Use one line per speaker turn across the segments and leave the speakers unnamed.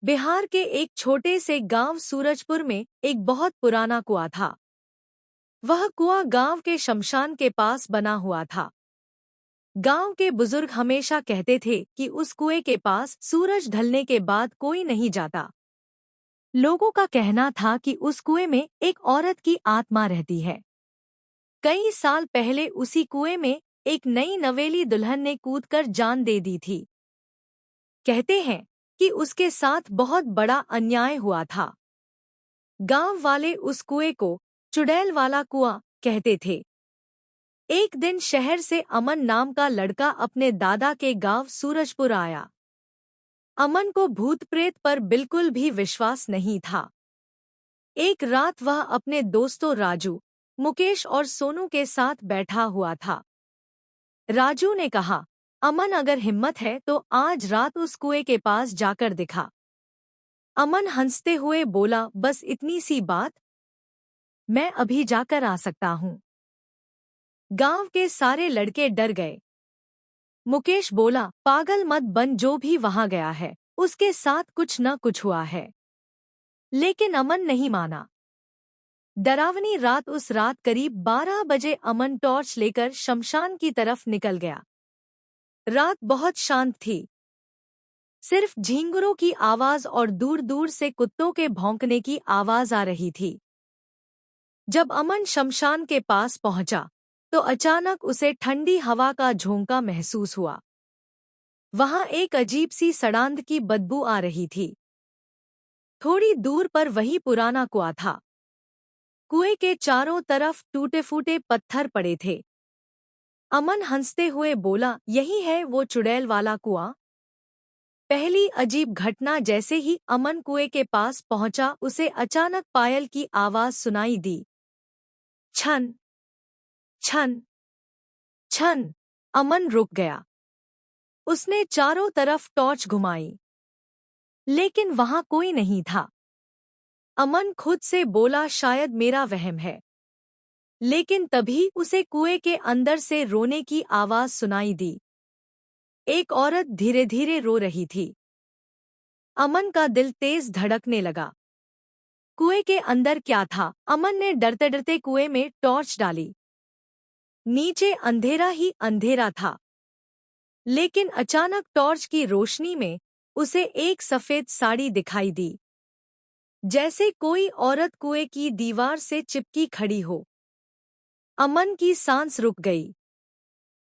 बिहार के एक छोटे से गांव सूरजपुर में एक बहुत पुराना कुआं था। वह कुआं गांव के शमशान के पास बना हुआ था। गांव के बुजुर्ग हमेशा कहते थे कि उस कुएं के पास सूरज ढलने के बाद कोई नहीं जाता। लोगों का कहना था कि उस कुएं में एक औरत की आत्मा रहती है। कई साल पहले उसी कुएं में एक नई नवेली दुल्हन ने कूदकर जान दे दी थी। कहते हैं कि उसके साथ बहुत बड़ा अन्याय हुआ था। गांव वाले उस कुएं को चुड़ैल वाला कुआं कहते थे। एक दिन शहर से अमन नाम का लड़का अपने दादा के गांव सूरजपुर आया। अमन को भूत प्रेत पर बिल्कुल भी विश्वास नहीं था। एक रात वह अपने दोस्तों राजू, मुकेश और सोनू के साथ बैठा हुआ था। राजू ने कहा, अमन अगर हिम्मत है तो आज रात उस कुएं के पास जाकर दिखा। अमन हंसते हुए बोला, बस इतनी सी बात? मैं अभी जाकर आ सकता हूँ। गांव के सारे लड़के डर गए। मुकेश बोला, पागल मत बन, जो भी वहां गया है उसके साथ कुछ न कुछ हुआ है। लेकिन अमन नहीं माना। डरावनी रात उस रात करीब 12 बजे अमन टॉर्च लेकर शमशान की तरफ निकल गया। रात बहुत शांत थी। सिर्फ झींगुरों की आवाज और दूर दूर से कुत्तों के भौंकने की आवाज आ रही थी। जब अमन शमशान के पास पहुंचा तो अचानक उसे ठंडी हवा का झोंका महसूस हुआ। वहां एक अजीब सी सड़ांध की बदबू आ रही थी। थोड़ी दूर पर वही पुराना कुआं था। कुएं के चारों तरफ टूटे फूटे पत्थर पड़े थे। अमन हंसते हुए बोला, यही है वो चुड़ैल वाला कुआं। पहली अजीब घटना, जैसे ही अमन कुएं के पास पहुंचा उसे अचानक पायल की आवाज सुनाई दी। छन छन छन। अमन रुक गया। उसने चारों तरफ टॉर्च घुमाई, लेकिन वहां कोई नहीं था। अमन खुद से बोला, शायद मेरा वहम है। लेकिन तभी उसे कुएं के अंदर से रोने की आवाज सुनाई दी। एक औरत धीरे धीरे रो रही थी। अमन का दिल तेज धड़कने लगा। कुएं के अंदर क्या था? अमन ने डरते डरते कुएं में टॉर्च डाली। नीचे अंधेरा ही अंधेरा था। लेकिन अचानक टॉर्च की रोशनी में उसे एक सफेद साड़ी दिखाई दी, जैसे कोई औरत कुएं की दीवार से चिपकी खड़ी हो। अमन की सांस रुक गई।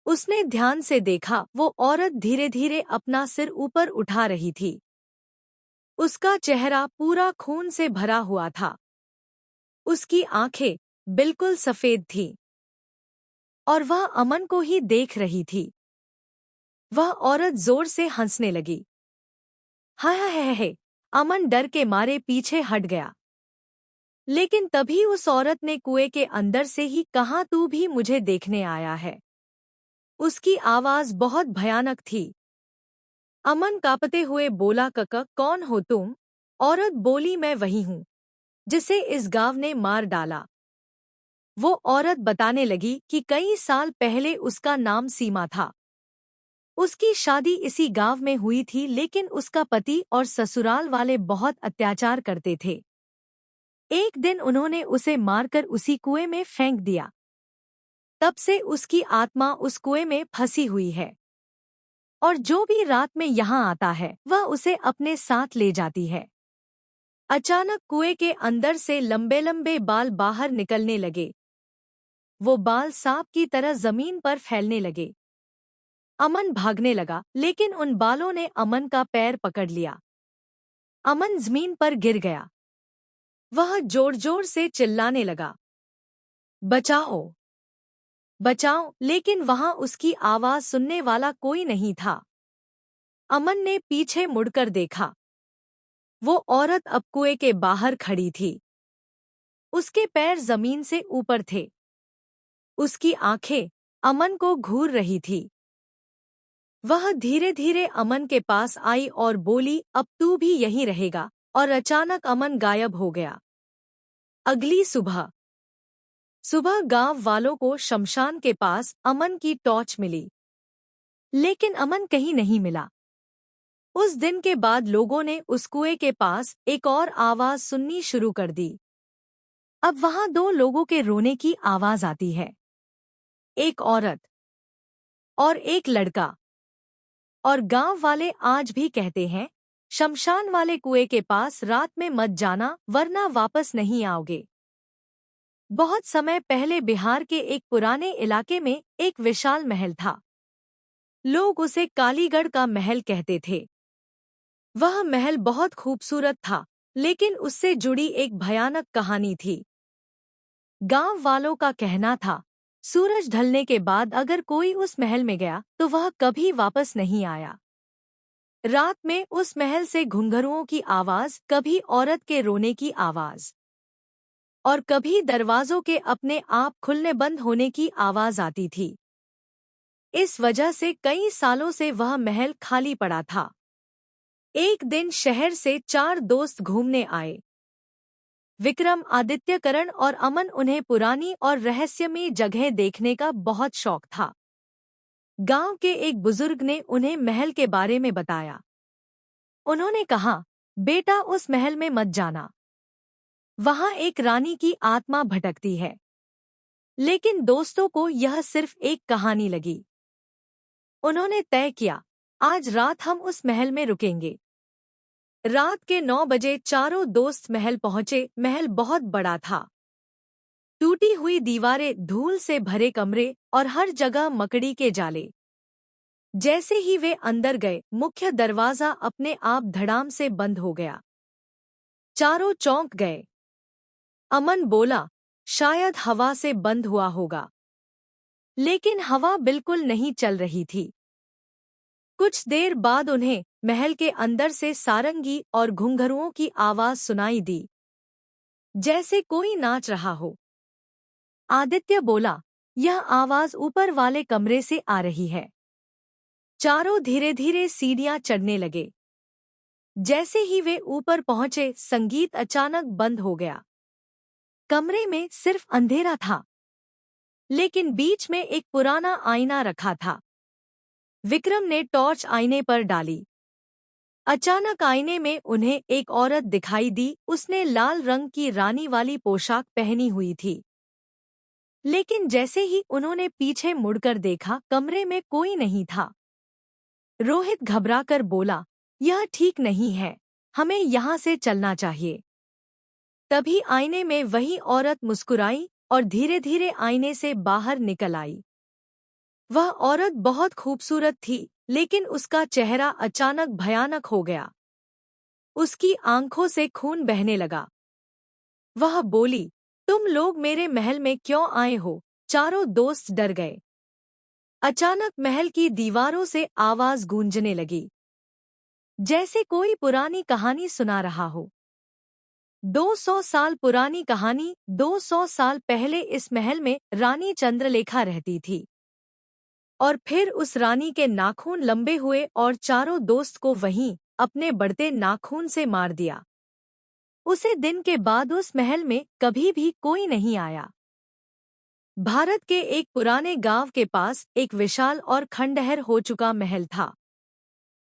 उसने ध्यान से देखा, वो औरत धीरे धीरे अपना सिर ऊपर उठा रही थी। उसका चेहरा पूरा खून से भरा हुआ था। उसकी आंखें बिल्कुल सफेद थीं और वह अमन को ही देख रही थी। वह औरत जोर से हंसने लगी। हाय हाय हाय हाय। अमन डर के मारे पीछे हट गया। लेकिन तभी उस औरत ने कुएं के अंदर से ही कहा, तू भी मुझे देखने आया है। उसकी आवाज बहुत भयानक थी। अमन कांपते हुए बोला, कका कौन हो तुम? औरत बोली, मैं वही हूँ जिसे इस गांव ने मार डाला। वो औरत बताने लगी कि कई साल पहले उसका नाम सीमा था। उसकी शादी इसी गांव में हुई थी, लेकिन उसका पति और ससुराल वाले बहुत अत्याचार करते थे। एक दिन उन्होंने उसे मारकर उसी कुएं में फेंक दिया। तब से उसकी आत्मा उस कुएं में फंसी हुई है और जो भी रात में यहाँ आता है वह उसे अपने साथ ले जाती है। अचानक कुएं के अंदर से लंबे लंबे बाल बाहर निकलने लगे। वो बाल सांप की तरह जमीन पर फैलने लगे। अमन भागने लगा, लेकिन उन बालों ने अमन का पैर पकड़ लिया। अमन जमीन पर गिर गया। वह जोर जोर से चिल्लाने लगा, बचाओ बचाओ, लेकिन वहां उसकी आवाज सुनने वाला कोई नहीं था। अमन ने पीछे मुड़कर देखा। वो औरत अब कुएं के बाहर खड़ी थी। उसके पैर जमीन से ऊपर थे। उसकी आंखें अमन को घूर रही थी। वह धीरे धीरे अमन के पास आई और बोली, अब तू भी यहीं रहेगा। और अचानक अमन गायब हो गया। अगली सुबह गांव वालों को शमशान के पास अमन की टॉर्च मिली, लेकिन अमन कहीं नहीं मिला। उस दिन के बाद लोगों ने उस कुएं के पास एक और आवाज सुननी शुरू कर दी। अब वहां दो लोगों के रोने की आवाज आती है, एक औरत और एक लड़का। और गांव वाले आज भी कहते हैं, शमशान वाले कुएं के पास रात में मत जाना वरना वापस नहीं आओगे। बहुत समय पहले बिहार के एक पुराने इलाके में एक विशाल महल था। लोग उसे कालीगढ़ का महल कहते थे। वह महल बहुत खूबसूरत था, लेकिन उससे जुड़ी एक भयानक कहानी थी। गांव वालों का कहना था, सूरज ढलने के बाद अगर कोई उस महल में गया तो वह कभी वापस नहीं आया। रात में उस महल से घुंघरुओं की आवाज, कभी औरत के रोने की आवाज और कभी दरवाजों के अपने आप खुलने बंद होने की आवाज आती थी। इस वजह से कई सालों से वह महल खाली पड़ा था। एक दिन शहर से चार दोस्त घूमने आए। विक्रम, आदित्य, करण और अमन। उन्हें पुरानी और रहस्यमयी जगह देखने का बहुत शौक था। गांव के एक बुजुर्ग ने उन्हें महल के बारे में बताया। उन्होंने कहा, बेटा उस महल में मत जाना। वहां एक रानी की आत्मा भटकती है। लेकिन दोस्तों को यह सिर्फ एक कहानी लगी। उन्होंने तय किया, आज रात हम उस महल में रुकेंगे। रात के 9 बजे चारों दोस्त महल पहुंचे। महल बहुत बड़ा था। टूटी हुई दीवारें, धूल से भरे कमरे और हर जगह मकड़ी के जाले। जैसे ही वे अंदर गए, मुख्य दरवाजा अपने आप धड़ाम से बंद हो गया। चारों चौंक गए। अमन बोला, शायद हवा से बंद हुआ होगा। लेकिन हवा बिल्कुल नहीं चल रही थी। कुछ देर बाद उन्हें महल के अंदर से सारंगी और घुंघरुओं की आवाज सुनाई दी, जैसे कोई नाच रहा हो। आदित्य बोला, यह आवाज ऊपर वाले कमरे से आ रही है। चारों धीरे धीरे सीढ़ियां चढ़ने लगे। जैसे ही वे ऊपर पहुंचे, संगीत अचानक बंद हो गया। कमरे में सिर्फ अंधेरा था, लेकिन बीच में एक पुराना आईना रखा था। विक्रम ने टॉर्च आईने पर डाली। अचानक आईने में उन्हें एक औरत दिखाई दी। उसने लाल रंग की रानी वाली पोशाक पहनी हुई थी। लेकिन जैसे ही उन्होंने पीछे मुड़कर देखा, कमरे में कोई नहीं था। रोहित घबराकर बोला, यह ठीक नहीं है, हमें यहाँ से चलना चाहिए। तभी आईने में वही औरत मुस्कुराई और धीरे धीरे आईने से बाहर निकल आई। वह औरत बहुत खूबसूरत थी, लेकिन उसका चेहरा अचानक भयानक हो गया। उसकी आंखों से खून बहने लगा। वह बोली, तुम लोग मेरे महल में क्यों आए हो? चारों दोस्त डर गए। अचानक महल की दीवारों से आवाज गूंजने लगी, जैसे कोई पुरानी कहानी सुना रहा हो। 200 साल पुरानी कहानी। 200 साल पहले इस महल में रानी चंद्रलेखा रहती थी। और फिर उस रानी के नाखून लंबे हुए और चारों दोस्त को वहीं अपने बढ़ते नाखून से मार दिया। उसे दिन के बाद उस महल में कभी भी कोई नहीं आया। भारत के एक पुराने गांव के पास एक विशाल और खंडहर हो चुका महल था।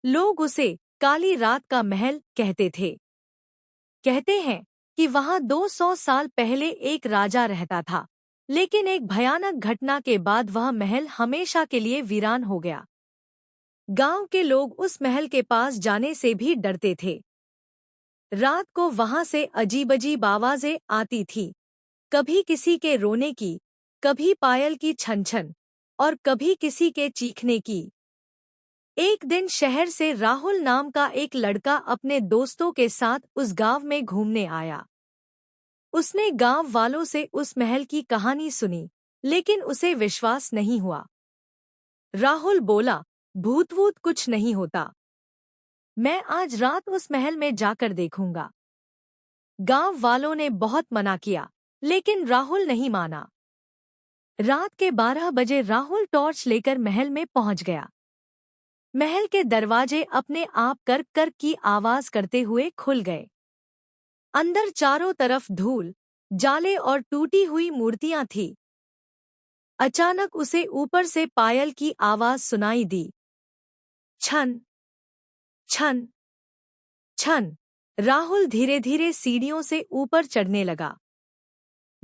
लोग उसे काली रात का महल कहते थे। कहते हैं कि वहां 200 साल पहले एक राजा रहता था, लेकिन एक भयानक घटना के बाद वह महल हमेशा के लिए वीरान हो गया। गांव के लोग उस महल के पास जाने से भी डरते थे। रात को वहां से अजीब-अजीब आवाजें आती थी, कभी किसी के रोने की, कभी पायल की छन-छन और कभी किसी के चीखने की। एक दिन शहर से राहुल नाम का एक लड़का अपने दोस्तों के साथ उस गांव में घूमने आया। उसने गांव वालों से उस महल की कहानी सुनी, लेकिन उसे विश्वास नहीं हुआ। राहुल बोला, भूत-वूत कुछ नहीं होता। मैं आज रात उस महल में जाकर देखूंगा। गांव वालों ने बहुत मना किया, लेकिन राहुल नहीं माना। रात के 12 बजे राहुल टॉर्च लेकर महल में पहुंच गया। महल के दरवाजे अपने आप कर कर की आवाज करते हुए खुल गए। अंदर चारों तरफ धूल, जाले और टूटी हुई मूर्तियां थीं। अचानक उसे ऊपर से पायल की आवाज सुनाई दी, छन छन छन राहुल धीरे धीरे सीढ़ियों से ऊपर चढ़ने लगा।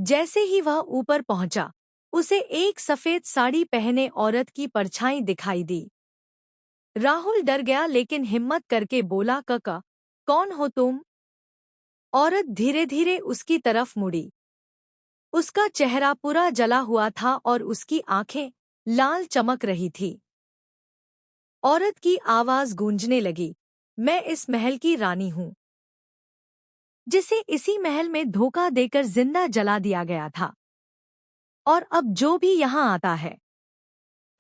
जैसे ही वह ऊपर पहुंचा, उसे एक सफेद साड़ी पहने औरत की परछाई दिखाई दी। राहुल डर गया लेकिन हिम्मत करके बोला, कका, कौन हो तुम? औरत धीरे धीरे उसकी तरफ मुड़ी। उसका चेहरा पूरा जला हुआ था और उसकी आंखें लाल चमक रही थी। औरत की आवाज गूंजने लगी, मैं इस महल की रानी हूं, जिसे इसी महल में धोखा देकर जिंदा जला दिया गया था। और अब जो भी यहाँ आता है,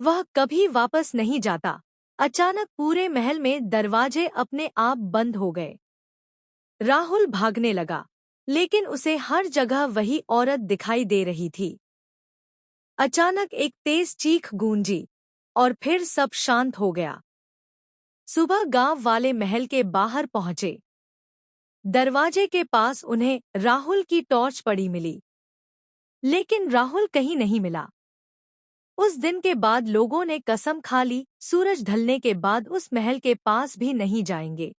वह कभी वापस नहीं जाता। अचानक पूरे महल में दरवाजे अपने आप बंद हो गए। राहुल भागने लगा, लेकिन उसे हर जगह वही औरत दिखाई दे रही थी। अचानक एक तेज चीख गूंजी और फिर सब शांत हो गया। सुबह गांव वाले महल के बाहर पहुंचे। दरवाजे के पास उन्हें राहुल की टॉर्च पड़ी मिली, लेकिन राहुल कहीं नहीं मिला। उस दिन के बाद लोगों ने कसम खा ली, सूरज ढलने के बाद उस महल के पास भी नहीं जाएंगे।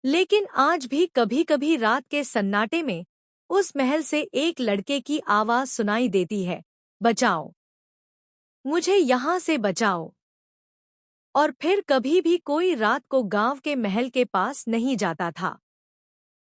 लेकिन आज भी कभी-कभी रात के सन्नाटे में उस महल से एक लड़के की आवाज सुनाई देती है, बचाओ, मुझे यहाँ से बचाओ। और फिर कभी भी कोई रात को गांव के महल के पास नहीं जाता था।